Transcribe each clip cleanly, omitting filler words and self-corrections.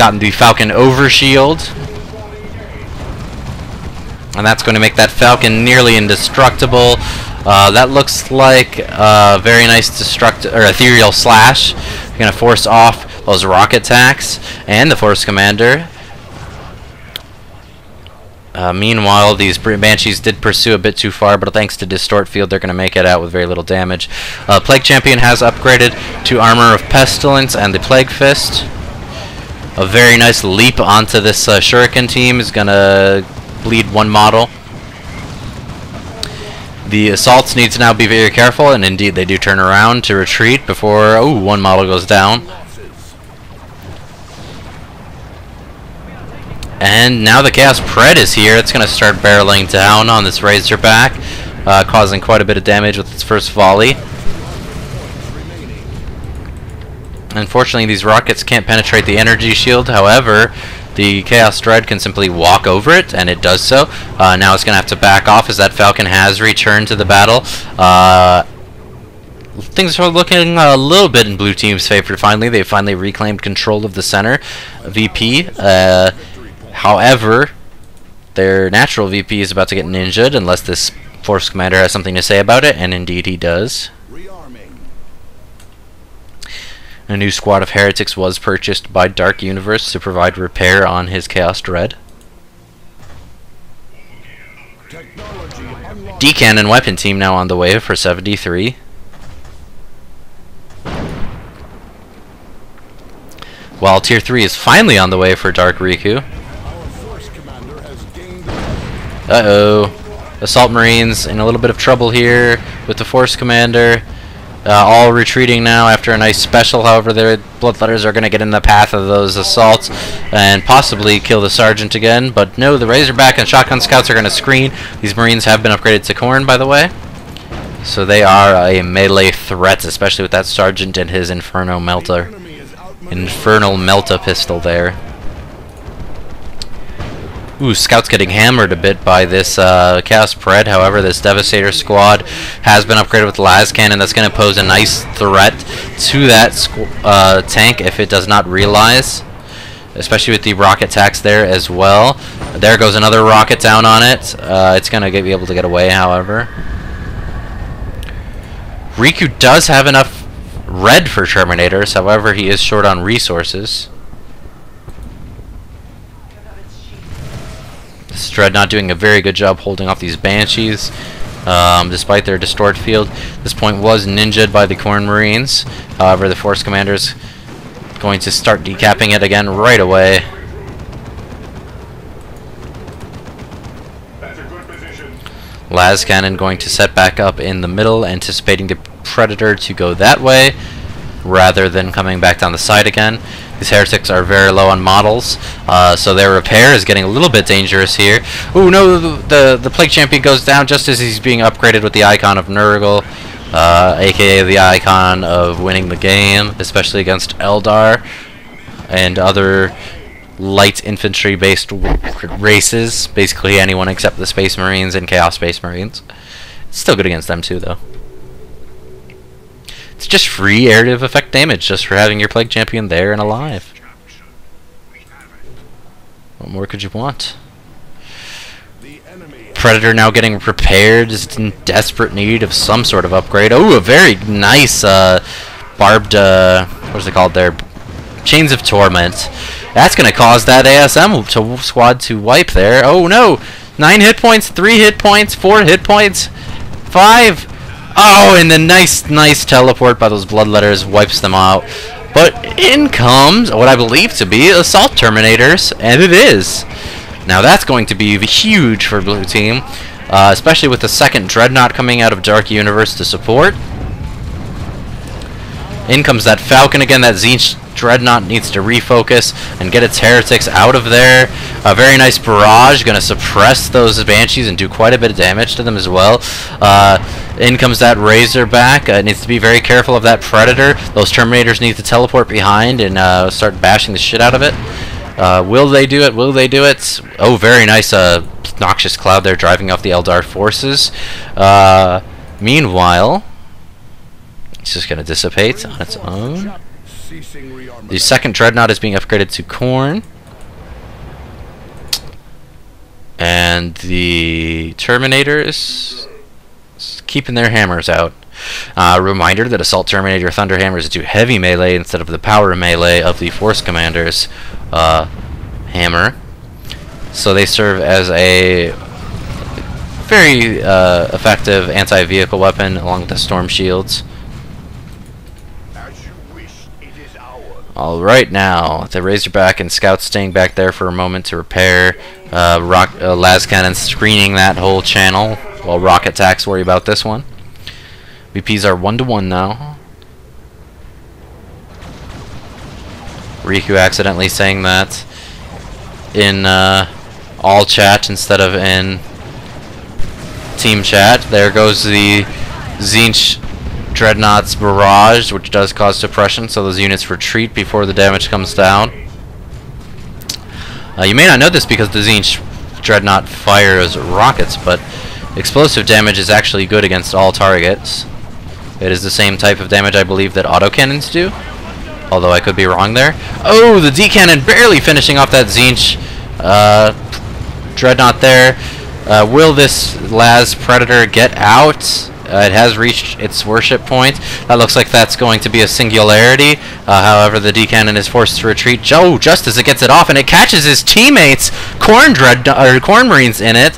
gotten the Falcon Overshield. And that's going to make that Falcon nearly indestructible. That looks like a very nice ethereal slash. You're going to force off those rocket attacks and the Force Commander. Meanwhile, these Banshees did pursue a bit too far, but thanks to Distort Field, they're going to make it out with very little damage. Plague Champion has upgraded to Armor of Pestilence and the Plague Fist. A very nice leap onto this Shuriken team is going to bleed one model. The Assaults need to now be very careful, and indeed they do turn around to retreat before, one model goes down. And now the Chaos Pred is here. It's going to start barreling down on this Razorback, causing quite a bit of damage with its first volley. Unfortunately, these rockets can't penetrate the energy shield. However, the Chaos Dread can simply walk over it, and it does so. Now it's going to have to back off as that Falcon has returned to the battle. Things are looking a little bit in Blue Team's favor finally. They finally reclaimed control of the center VP. However, their natural VP is about to get ninja'd unless this Force Commander has something to say about it, and indeed he does. A new squad of heretics was purchased by Dark Universe to provide repair on his Chaos Dread. D-Cannon weapon team now on the way for 73. While Tier 3 is finally on the way for Dark Riku. Uh-oh. Assault Marines in a little bit of trouble here with the Force Commander. All retreating now after a nice special. However, their Bloodletters are going to get in the path of those assaults and possibly kill the Sergeant again. But no, the Razorback and Shotgun Scouts are going to screen. These Marines have been upgraded to Khorne, by the way. So they are a melee threat, especially with that Sergeant and his Infernal Melta pistol there. Ooh, Scout's getting hammered a bit by this Chaos Pred. However, this Devastator squad has been upgraded with Las Cannon. That's going to pose a nice threat to that tank if it does not realize, especially with the rocket attacks there as well. There goes another rocket down on it. It's going to be able to get away, however. Riku does have enough red for Terminators. However, he is short on resources. This Dreadnought doing a very good job holding off these Banshees, despite their Distort Field. This point was ninja'd by the Khorne Marines. However, the Force Commander's going to start decapping it again right away. Las Cannon going to set back up in the middle, anticipating the Predator to go that way, rather than coming back down the side again. These heretics are very low on models, so their repair is getting a little bit dangerous here. Ooh, no, the Plague Champion goes down just as he's being upgraded with the icon of Nurgle, aka the icon of winning the game, especially against Eldar and other light infantry based races, basically anyone except the Space Marines and Chaos Space Marines. It's still good against them too, though. It's just free additive effect damage just for having your Plague Champion there and alive. What more could you want? Predator now getting prepared, just in desperate need of some sort of upgrade. Oh, a very nice barbed, what is it called there? Chains of Torment. That's going to cause that ASM squad to wipe there. Oh no! 9 hit points, 3 hit points, 4 hit points, 5. Oh, and the nice teleport by those Bloodletters wipes them out. But in comes what I believe to be Assault Terminators, and it is. Now that's going to be huge for Blue Team, especially with the second Dreadnought coming out of Dark Universe to support. In comes that Falcon again. That Tzeentch Dreadnought needs to refocus and get its heretics out of there. A very nice barrage, going to suppress those Banshees and do quite a bit of damage to them as well. In comes that Razorback. Needs to be very careful of that Predator. Those Terminators need to teleport behind and start bashing the shit out of it. Will they do it? Will they do it? Oh, very nice Noxious Cloud there driving off the Eldar forces. Meanwhile, it's just going to dissipate on its own. The second Dreadnought is being upgraded to Corn. And the Terminators keeping their hammers out. Reminder that Assault Terminator Thunder Hammers do heavy melee instead of the power melee of the Force Commander's hammer. So they serve as a very effective anti-vehicle weapon along with the Storm Shields. Alright, now the Razorback and Scouts staying back there for a moment to repair. Las Cannon screening that whole channel while Rocket Attacks worry about this one. VPs are 1-to-1 now. Riku accidentally saying that in all chat instead of in team chat. There goes the Tzeentch Dreadnought's barrage, which does cause suppression, so those units retreat before the damage comes down. You may not know this because the Tzeentch Dreadnought fires rockets, but explosive damage is actually good against all targets. It is the same type of damage, I believe, that autocannons do, although I could be wrong there. Oh, the D-cannon barely finishing off that Tzeentch Dreadnought there. Will this Las Predator get out? It has reached its worship point. That looks like that's going to be a singularity. However, the D-cannon is forced to retreat. Joe, just as it gets it off, and it catches his teammates, Corn Marines in it.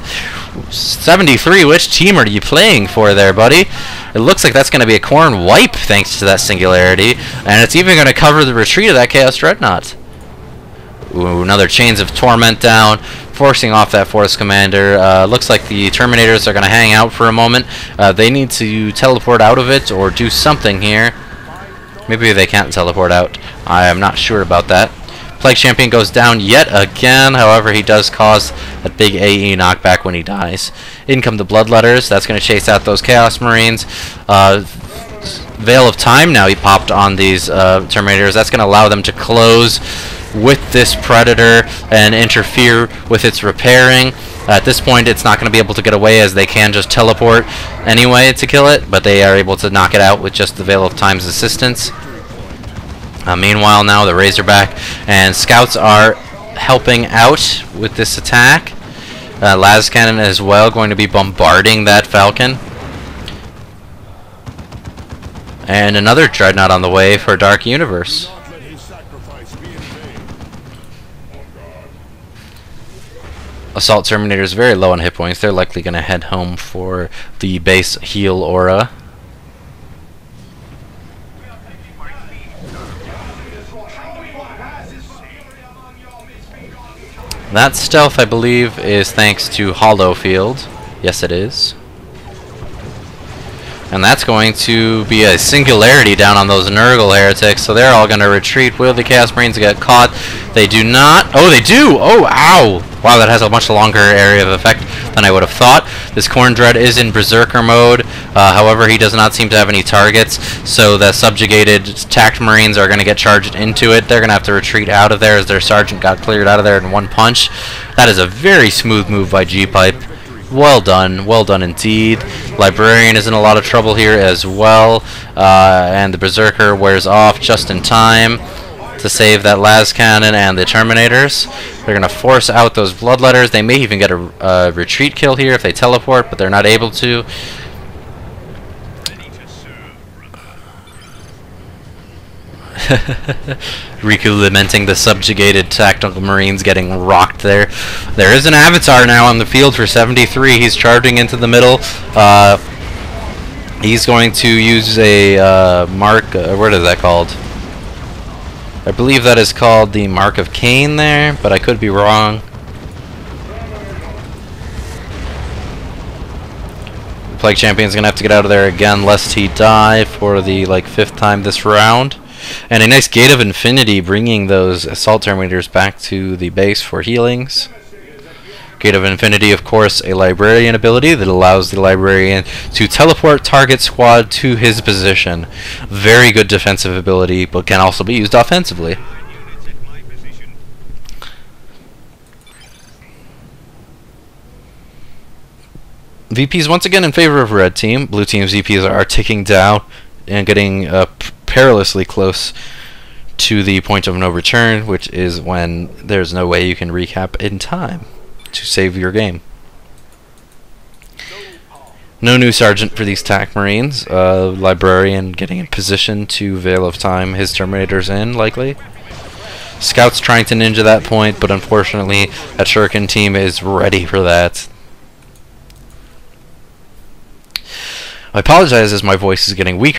73, which team are you playing for there, buddy? It looks like that's going to be a Corn wipe thanks to that singularity, and it's even going to cover the retreat of that Chaos Dreadnought. Ooh, another Chains of Torment down, forcing off that Force Commander. Looks like the Terminators are going to hang out for a moment. They need to teleport out of it or do something here. Maybe they can't teleport out. I am not sure about that. Plague Champion goes down yet again. However, he does cause that big AE knockback when he dies. In come the Bloodletters. That's going to chase out those Chaos Marines. Veil of Time now he popped on these Terminators. That's going to allow them to close with this Predator and interfere with its repairing. At this point, it's not going to be able to get away as they can just teleport anyway to kill it, but they are able to knock it out with just the Veil of Time's assistance. Meanwhile, now the Razorback and Scouts are helping out with this attack. Las Cannon as well going to be bombarding that Falcon. And another Dreadnought on the way for Dark Universe. Assault Terminator's very low on hit points. They're likely going to head home for the base heal aura. That stealth, I believe, is thanks to Hollow Field. Yes, it is. And that's going to be a singularity down on those Nurgle heretics, so they're all going to retreat. Will the Chaos Marines get caught? They do not. Oh, they do! Oh, ow! Wow, that has a much longer area of effect than I would have thought. This Corn Dread is in Berserker mode. However, he does not seem to have any targets, so the subjugated Tact Marines are going to get charged into it. They're going to have to retreat out of there as their Sergeant got cleared out of there in one punch. That is a very smooth move by Gpipe. Well done indeed. Librarian is in a lot of trouble here as well, and the Berserker wears off just in time to save that Las Cannon and the Terminators. They're going to force out those Bloodletters. They may even get a retreat kill here if they teleport, but they're not able to. Riku lamenting the subjugated tactical marines getting rocked there. There is an avatar now on the field for 73. He's charging into the middle. He's going to use a mark. What is that called? I believe that is called the Mark of Cain there, but I could be wrong. The Plague Champion's gonna have to get out of there again lest he die for the like 5th time this round. And a nice Gate of Infinity bringing those Assault Terminators back to the base for healings. Gate of Infinity, of course, a Librarian ability that allows the Librarian to teleport target squad to his position. Very good defensive ability, but can also be used offensively. VPs once again in favor of Red Team. Blue Team's VPs are ticking down and getting perilously close to the point of no return, which is when there's no way you can recap in time to save your game. No new sergeant for these TAC Marines. Librarian getting in position to Veil of Time his Terminators in, likely. Scouts trying to ninja that point, but unfortunately that Shuriken team is ready for that. I apologize as my voice is getting weaker.